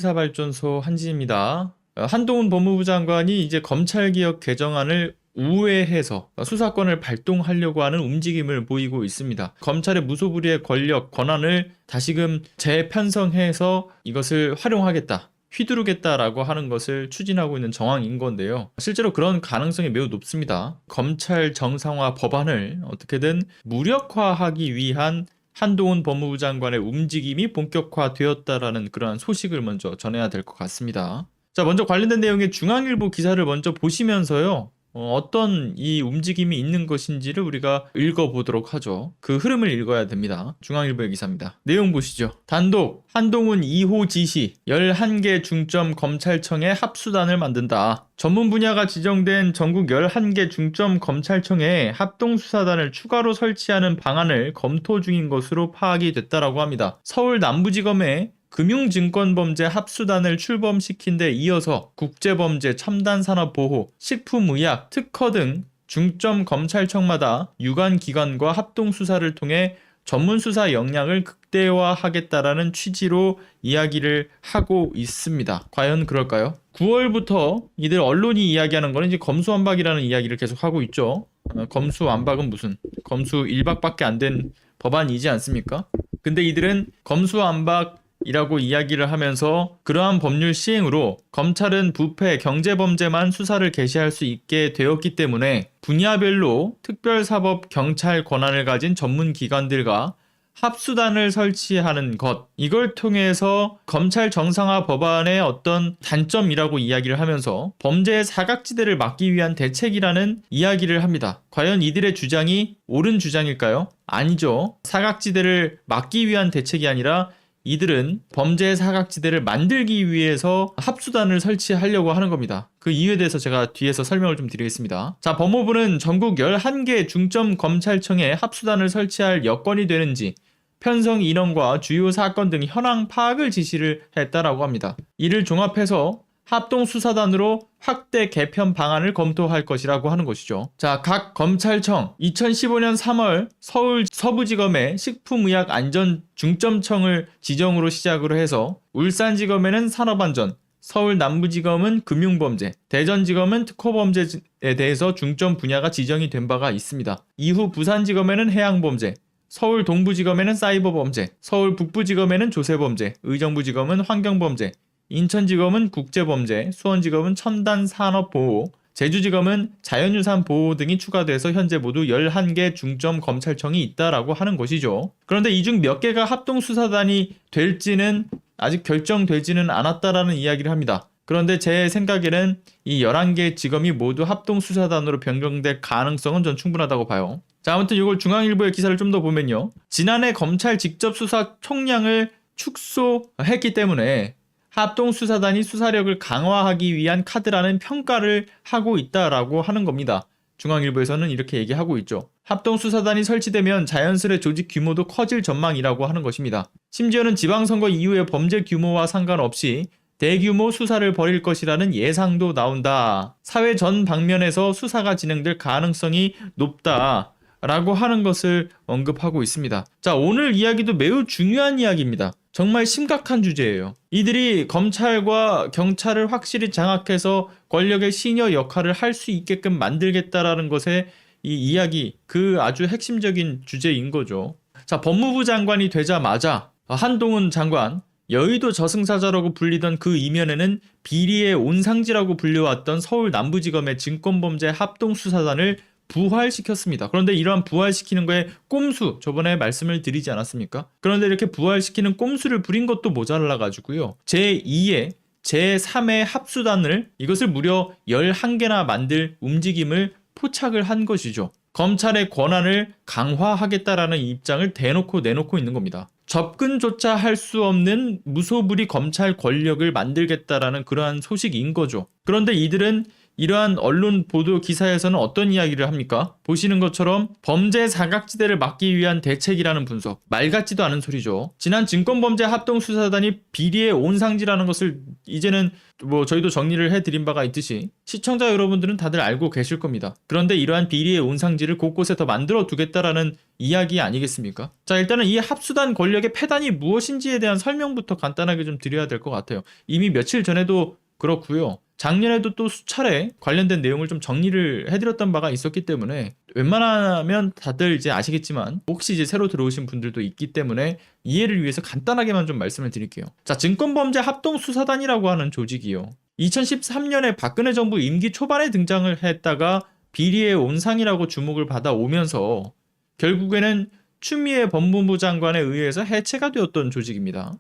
수사발전소 한지입니다. 한동훈 법무부 장관이 이제 검찰개혁 개정안을 우회해서 수사권을 발동하려고 하는 움직임을 보이고 있습니다. 검찰의 무소불위의 권력, 권한을 다시금 재편성해서 이것을 활용하겠다, 휘두르겠다라고 하는 것을 추진하고 있는 정황인 건데요. 실제로 그런 가능성이 매우 높습니다. 검찰 정상화 법안을 어떻게든 무력화하기 위한 한동훈 법무부 장관의 움직임이 본격화되었다라는 그러한 소식을 먼저 전해야 될 것 같습니다. 자, 먼저 관련된 내용의 중앙일보 기사를 먼저 보시면서요. 어떤 이 움직임이 있는 것인지를 우리가 읽어보도록 하죠. 그 흐름을 읽어야 됩니다. 중앙일보의 기사입니다. 내용 보시죠. 단독 한동훈 2호 지시 11개 중점 검찰청에 합수단을 만든다. 전문 분야가 지정된 전국 11개 중점 검찰청에 합동수사단을 추가로 설치하는 방안을 검토 중인 것으로 파악이 됐다라고 합니다. 서울 남부지검에 금융증권범죄 합수단을 출범시킨 데 이어서 국제범죄, 첨단산업보호, 식품의약, 특허 등 중점 검찰청마다 유관기관과 합동수사를 통해 전문수사 역량을 극대화하겠다라는 취지로 이야기를 하고 있습니다. 과연 그럴까요? 9월부터 이들 언론이 이야기하는 거는 이제 검수완박이라는 이야기를 계속 하고 있죠. 검수완박은 무슨? 검수 1박밖에 안 된 법안이지 않습니까? 근데 이들은 검수완박 이라고 이야기를 하면서 그러한 법률 시행으로 검찰은 부패, 경제범죄만 수사를 개시할 수 있게 되었기 때문에 분야별로 특별사법 경찰 권한을 가진 전문기관들과 합수단을 설치하는 것, 이걸 통해서 검찰 정상화 법안의 어떤 단점이라고 이야기를 하면서 범죄의 사각지대를 막기 위한 대책이라는 이야기를 합니다. 과연 이들의 주장이 옳은 주장일까요? 아니죠. 사각지대를 막기 위한 대책이 아니라 이들은 범죄의 사각지대를 만들기 위해서 합수단을 설치하려고 하는 겁니다. 그 이유에 대해서 제가 뒤에서 설명을 좀 드리겠습니다. 자, 법무부는 전국 11개 중점 검찰청에 합수단을 설치할 여건이 되는지 편성 인원과 주요 사건 등 현황 파악을 지시를 했다라고 합니다. 이를 종합해서 합동수사단으로 확대 개편 방안을 검토할 것이라고 하는 것이죠. 자, 각 검찰청 2015년 3월 서울 서부지검에 식품의약안전중점청을 지정으로 시작으로 해서 울산지검에는 산업안전, 서울 남부지검은 금융범죄, 대전지검은 특허범죄에 대해서 중점 분야가 지정이 된 바가 있습니다. 이후 부산지검에는 해양범죄, 서울 동부지검에는 사이버범죄, 서울 북부지검에는 조세범죄, 의정부지검은 환경범죄, 인천지검은 국제범죄, 수원지검은 첨단산업보호, 제주지검은 자연유산 보호 등이 추가돼서 현재 모두 11개 중점 검찰청이 있다라고 하는 것이죠. 그런데 이 중 몇 개가 합동수사단이 될지는 아직 결정되지는 않았다라는 이야기를 합니다. 그런데 제 생각에는 이 11개 지검이 모두 합동수사단으로 변경될 가능성은 전 충분하다고 봐요. 자, 아무튼 이걸 중앙일보의 기사를 좀 더 보면요. 지난해 검찰 직접수사 총량을 축소했기 때문에 합동수사단이 수사력을 강화하기 위한 카드라는 평가를 하고 있다라고 하는 겁니다. 중앙일보에서는 이렇게 얘기하고 있죠. 합동수사단이 설치되면 자연스레 조직 규모도 커질 전망이라고 하는 것입니다. 심지어는 지방선거 이후의 범죄 규모와 상관없이 대규모 수사를 벌일 것이라는 예상도 나온다. 사회 전 방면에서 수사가 진행될 가능성이 높다. 라고 하는 것을 언급하고 있습니다. 자, 오늘 이야기도 매우 중요한 이야기입니다. 정말 심각한 주제예요. 이들이 검찰과 경찰을 확실히 장악해서 권력의 시녀 역할을 할 수 있게끔 만들겠다라는 것의 이 이야기, 그 아주 핵심적인 주제인 거죠. 자, 법무부 장관이 되자마자 한동훈 장관, 여의도 저승사자라고 불리던 그 이면에는 비리의 온상지라고 불려왔던 서울 남부지검의 증권범죄 합동수사단을 부활시켰습니다. 그런데 이러한 부활시키는 거에 꼼수, 저번에 말씀을 드리지 않았습니까? 그런데 이렇게 부활시키는 꼼수를 부린 것도 모자라 가지고요. 제2의 제3의 합수단을 이것을 무려 11개나 만들 움직임을 포착을 한 것이죠. 검찰의 권한을 강화하겠다라는 입장을 대놓고 내놓고 있는 겁니다. 접근조차 할 수 없는 무소불위 검찰 권력을 만들겠다라는 그러한 소식인 거죠. 그런데 이들은 이러한 언론 보도 기사에서는 어떤 이야기를 합니까? 보시는 것처럼 범죄 사각지대를 막기 위한 대책이라는 분석. 말 같지도 않은 소리죠. 지난 증권범죄 합동수사단이 비리의 온상지라는 것을 이제는 뭐 저희도 정리를 해드린 바가 있듯이 시청자 여러분들은 다들 알고 계실 겁니다. 그런데 이러한 비리의 온상지를 곳곳에 더 만들어 두겠다라는 이야기 아니겠습니까? 자, 일단은 이 합수단 권력의 패단이 무엇인지에 대한 설명부터 간단하게 좀 드려야 될 것 같아요. 이미 며칠 전에도 그렇고요. 작년에도 또 수차례 관련된 내용을 좀 정리를 해드렸던 바가 있었기 때문에 웬만하면 다들 이제 아시겠지만 혹시 이제 새로 들어오신 분들도 있기 때문에 이해를 위해서 간단하게만 좀 말씀을 드릴게요. 자, 증권범죄 합동수사단이라고 하는 조직이요. 2013년에 박근혜 정부 임기 초반에 등장을 했다가 비리의 온상이라고 주목을 받아오면서 결국에는 추미애 법무부 장관에 의해서 해체가 되었던 조직입니다.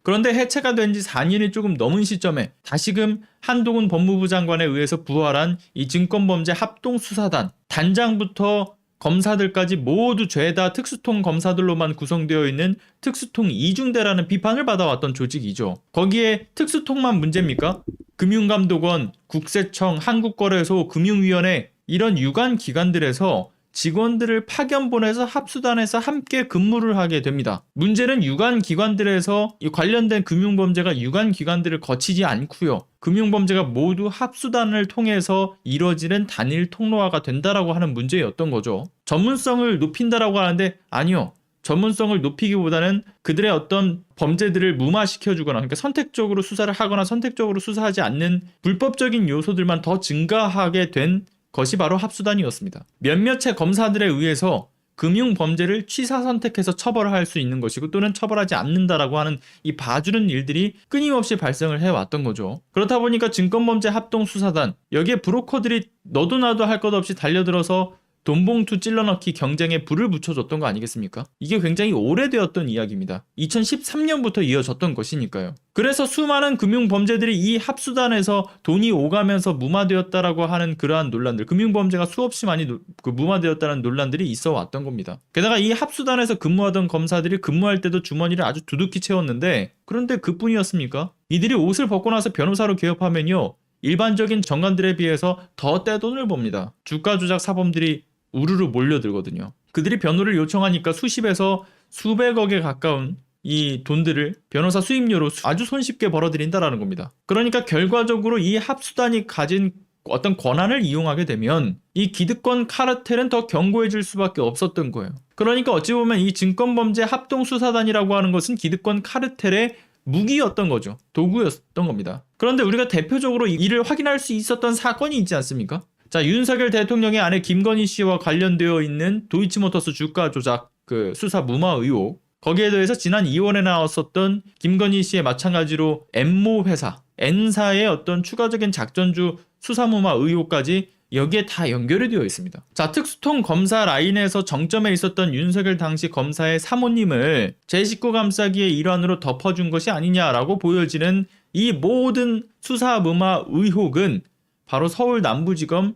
그런데 해체가 된 지 4년이 조금 넘은 시점에 다시금 한동훈 법무부 장관에 의해서 부활한 이 증권범죄 합동수사단 단장부터 검사들까지 모두 죄다 특수통 검사들로만 구성되어 있는 특수통 이중대라는 비판을 받아왔던 조직이죠. 거기에 특수통만 문제입니까? 금융감독원, 국세청, 한국거래소, 금융위원회 이런 유관 기관들에서 직원들을 파견 보내서 합수단에서 함께 근무를 하게 됩니다. 문제는 유관 기관들에서 이 관련된 금융범죄가 유관 기관들을 거치지 않고요. 금융범죄가 모두 합수단을 통해서 이뤄지는 단일 통로화가 된다라고 하는 문제였던 거죠. 전문성을 높인다라고 하는데 아니요. 전문성을 높이기보다는 그들의 어떤 범죄들을 무마시켜주거나 그러니까 선택적으로 수사를 하거나 선택적으로 수사하지 않는 불법적인 요소들만 더 증가하게 된 것이 바로 합수단이었습니다. 몇몇의 검사들에 의해서 금융범죄를 취사 선택해서 처벌할 수 있는 것이고 또는 처벌하지 않는다라고 하는 이 봐주는 일들이 끊임없이 발생을 해왔던 거죠. 그렇다 보니까 증권범죄 합동수사단 여기에 브로커들이 너도 나도 할 것 없이 달려들어서 돈봉투 찔러넣기 경쟁에 불을 붙여줬던 거 아니겠습니까? 이게 굉장히 오래되었던 이야기입니다. 2013년부터 이어졌던 것이니까요. 그래서 수많은 금융범죄들이 이 합수단에서 돈이 오가면서 무마되었다라고 하는 그러한 논란들, 금융범죄가 수없이 많이 무마되었다는 논란들이 있어 왔던 겁니다. 게다가 이 합수단에서 근무하던 검사들이 근무할 때도 주머니를 아주 두둑히 채웠는데 그런데 그뿐이었습니까? 이들이 옷을 벗고 나서 변호사로 개업하면요. 일반적인 정관들에 비해서 더 떼돈을 법니다. 주가 조작 사범들이 우르르 몰려들거든요. 그들이 변호를 요청하니까 수십에서 수백억에 가까운 이 돈들을 변호사 수임료로 아주 손쉽게 벌어들인다라는 겁니다. 그러니까 결과적으로 이 합수단이 가진 어떤 권한을 이용하게 되면 이 기득권 카르텔은 더 견고해질 수밖에 없었던 거예요. 그러니까 어찌 보면 이 증권범죄 합동수사단이라고 하는 것은 기득권 카르텔의 무기였던 거죠. 도구였던 겁니다. 그런데 우리가 대표적으로 이를 확인할 수 있었던 사건이 있지 않습니까? 자, 윤석열 대통령의 아내 김건희 씨와 관련되어 있는 도이치모터스 주가 조작 수사 무마 의혹, 거기에 대해서 지난 2월에 나왔었던 김건희 씨의 마찬가지로 N모 회사, N사의 어떤 추가적인 작전주 수사 무마 의혹까지 여기에 다 연결이 되어 있습니다. 자, 특수통 검사 라인에서 정점에 있었던 윤석열 당시 검사의 사모님을 제19 감싸기의 일환으로 덮어준 것이 아니냐라고 보여지는 이 모든 수사 무마 의혹은 바로 서울 남부지검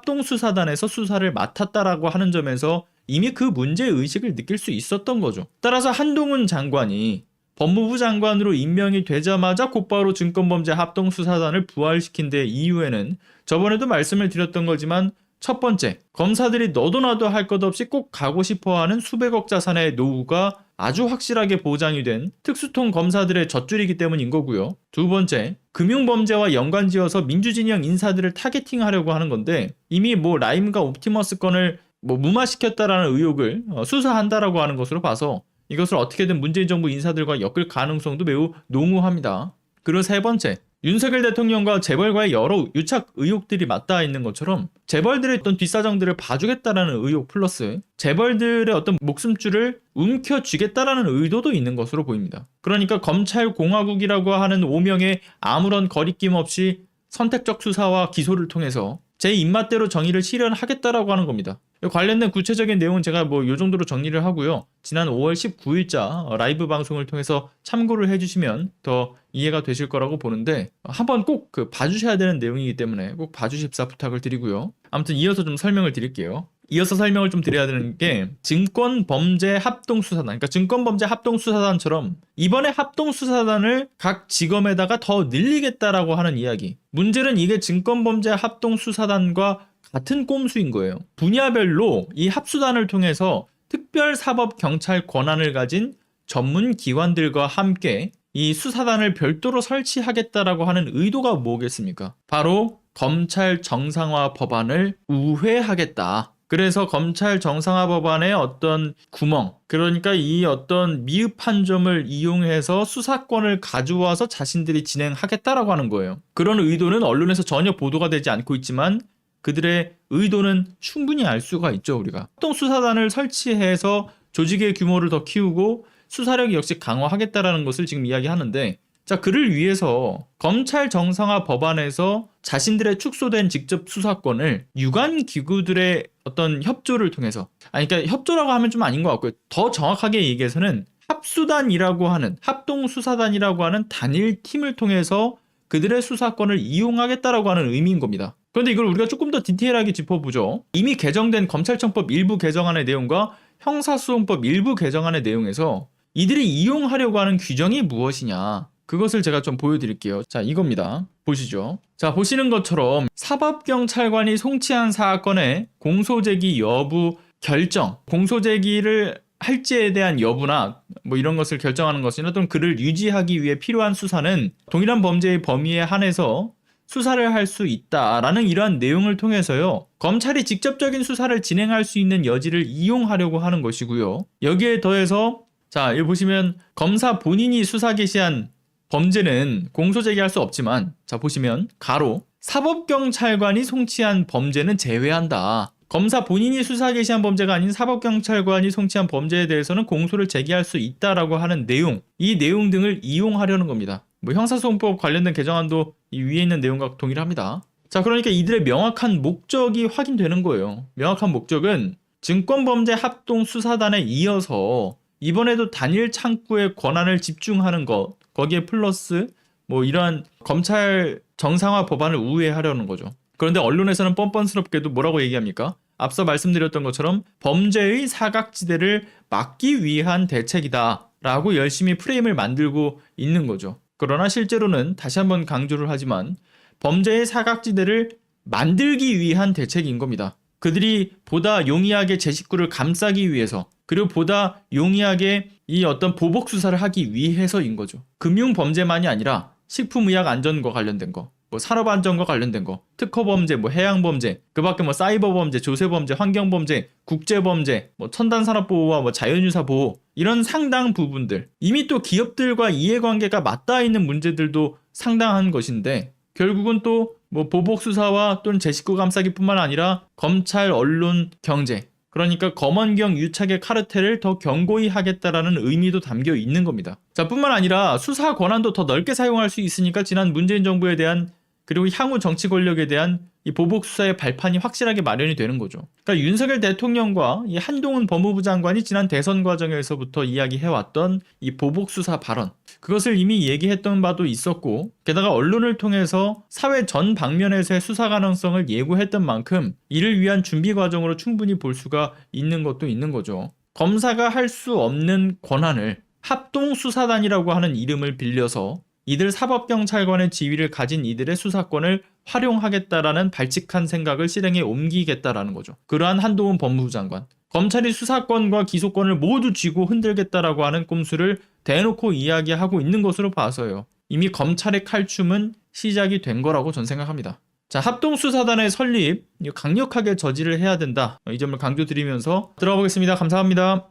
합동수사단에서 수사를 맡았다라고 하는 점에서 이미 그 문제의식을 느낄 수 있었던 거죠. 따라서 한동훈 장관이 법무부 장관으로 임명이 되자마자 곧바로 증권범죄 합동수사단을 부활시킨 데 이유에는 저번에도 말씀을 드렸던 거지만 첫 번째, 검사들이 너도 나도 할 것 없이 꼭 가고 싶어하는 수백억 자산의 노후가 아주 확실하게 보장이 된 특수통 검사들의 젖줄이기 때문인 거고요. 두 번째, 금융범죄와 연관지어서 민주진영 인사들을 타겟팅하려고 하는 건데 이미 라임과 옵티머스 건을 무마시켰다라는 의혹을 수사한다라고 하는 것으로 봐서 이것을 어떻게든 문재인 정부 인사들과 엮을 가능성도 매우 농후합니다. 그리고 세 번째, 윤석열 대통령과 재벌과의 여러 유착 의혹들이 맞닿아 있는 것처럼 재벌들의 어떤 뒷사정들을 봐주겠다라는 의혹 플러스 재벌들의 어떤 목숨줄을 움켜쥐겠다라는 의도도 있는 것으로 보입니다. 그러니까 검찰공화국이라고 하는 오명에 아무런 거리낌 없이 선택적 수사와 기소를 통해서 제 입맛대로 정의를 실현하겠다라고 하는 겁니다. 관련된 구체적인 내용은 제가 요 정도로 정리를 하고요. 지난 5월 19일자 라이브 방송을 통해서 참고를 해주시면 더 이해가 되실 거라고 보는데 한번 꼭 봐주셔야 되는 내용이기 때문에 꼭 봐주십사 부탁을 드리고요. 아무튼 이어서 좀 설명을 드릴게요. 이어서 설명을 좀 드려야 되는 게 증권범죄합동수사단, 그러니까 증권범죄합동수사단처럼 이번에 합동수사단을 각 지검에다가 더 늘리겠다라고 하는 이야기. 문제는 이게 증권범죄합동수사단과 같은 꼼수인 거예요. 분야별로 이 합수단을 통해서 특별사법경찰 권한을 가진 전문 기관들과 함께 이 수사단을 별도로 설치하겠다라고 하는 의도가 뭐겠습니까? 바로 검찰 정상화 법안을 우회하겠다. 그래서 검찰 정상화 법안의 어떤 구멍, 그러니까 이 어떤 미흡한 점을 이용해서 수사권을 가져와서 자신들이 진행하겠다라고 하는 거예요. 그런 의도는 언론에서 전혀 보도가 되지 않고 있지만 그들의 의도는 충분히 알 수가 있죠, 우리가. 합동수사단을 설치해서 조직의 규모를 더 키우고 수사력 역시 강화하겠다라는 것을 지금 이야기하는데, 자, 그를 위해서 검찰 정상화 법안에서 자신들의 축소된 직접 수사권을 유관 기구들의 어떤 협조를 통해서, 그러니까 협조라고 하면 좀 아닌 것 같고요. 더 정확하게 얘기해서는 합수단이라고 하는, 합동수사단이라고 하는 단일 팀을 통해서 그들의 수사권을 이용하겠다라고 하는 의미인 겁니다. 그런데 이걸 우리가 조금 더 디테일하게 짚어보죠. 이미 개정된 검찰청법 일부 개정안의 내용과 형사소송법 일부 개정안의 내용에서 이들이 이용하려고 하는 규정이 무엇이냐, 그것을 제가 좀 보여드릴게요. 자, 이겁니다. 보시죠. 자, 보시는 것처럼 사법경찰관이 송치한 사건의 공소제기 여부 결정, 공소제기를 할지에 대한 여부나 뭐 이런 것을 결정하는 것이나 또는 그를 유지하기 위해 필요한 수사는 동일한 범죄의 범위에 한해서 수사를 할 수 있다라는 이러한 내용을 통해서요, 검찰이 직접적인 수사를 진행할 수 있는 여지를 이용하려고 하는 것이고요. 여기에 더해서 자, 여기 보시면 검사 본인이 수사 개시한 범죄는 공소제기할 수 없지만, 자, 보시면 가로 사법경찰관이 송치한 범죄는 제외한다. 검사 본인이 수사 개시한 범죄가 아닌 사법경찰관이 송치한 범죄에 대해서는 공소를 제기할 수 있다라고 하는 내용, 이 내용 등을 이용하려는 겁니다. 뭐 형사소송법 관련된 개정안도 이 위에 있는 내용과 동일합니다. 자, 그러니까 이들의 명확한 목적이 확인되는 거예요. 명확한 목적은 증권범죄합동수사단에 이어서 이번에도 단일 창구의 권한을 집중하는 것, 거기에 플러스 뭐 이러한 검찰 정상화 법안을 우회하려는 거죠. 그런데 언론에서는 뻔뻔스럽게도 뭐라고 얘기합니까? 앞서 말씀드렸던 것처럼 범죄의 사각지대를 막기 위한 대책이다 라고 열심히 프레임을 만들고 있는 거죠. 그러나 실제로는 다시 한번 강조를 하지만 범죄의 사각지대를 만들기 위한 대책인 겁니다. 그들이 보다 용이하게 제 식구를 감싸기 위해서, 그리고 보다 용이하게 이 어떤 보복 수사를 하기 위해서인 거죠. 금융 범죄만이 아니라 식품의약 안전과 관련된 거, 뭐 산업 안전과 관련된 거, 특허 범죄, 뭐 해양 범죄, 그밖에 뭐 사이버 범죄, 조세 범죄, 환경 범죄, 국제 범죄, 뭐 첨단 산업 보호와 뭐 자연유사 보호, 이런 상당 부분들, 이미 또 기업들과 이해관계가 맞닿아 있는 문제들도 상당한 것인데, 결국은 또 뭐 보복 수사와 또는 제 식구 감싸기뿐만 아니라 검찰, 언론, 경제, 그러니까 검언경 유착의 카르텔을 더 견고히 하겠다라는 의미도 담겨 있는 겁니다. 자, 뿐만 아니라 수사 권한도 더 넓게 사용할 수 있으니까 지난 문재인 정부에 대한, 그리고 향후 정치 권력에 대한 이 보복 수사의 발판이 확실하게 마련이 되는 거죠. 그러니까 윤석열 대통령과 이 한동훈 법무부 장관이 지난 대선 과정에서부터 이야기해왔던 이 보복 수사 발언, 그것을 이미 얘기했던 바도 있었고, 게다가 언론을 통해서 사회 전 방면에서의 수사 가능성을 예고했던 만큼 이를 위한 준비 과정으로 충분히 볼 수가 있는 것도 있는 거죠. 검사가 할 수 없는 권한을 합동수사단이라고 하는 이름을 빌려서 이들 사법경찰관의 지위를 가진 이들의 수사권을 활용하겠다라는 발칙한 생각을 실행에 옮기겠다라는 거죠. 그러한 한동훈 법무부 장관, 검찰이 수사권과 기소권을 모두 쥐고 흔들겠다라고 하는 꼼수를 대놓고 이야기하고 있는 것으로 봐서요, 이미 검찰의 칼춤은 시작이 된 거라고 전 생각합니다. 자, 합동수사단의 설립 강력하게 저지를 해야 된다, 이 점을 강조드리면서 들어가 보겠습니다. 감사합니다.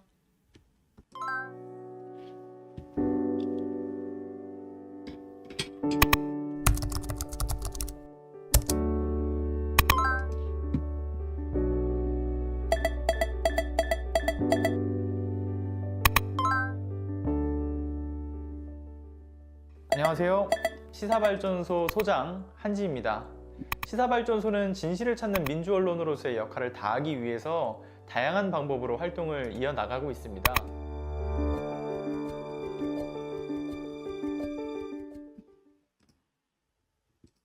안녕하세요. 시사발전소 소장 한지입니다. 시사발전소는 진실을 찾는 민주언론으로서의 역할을 다하기 위해서 다양한 방법으로 활동을 이어나가고 있습니다.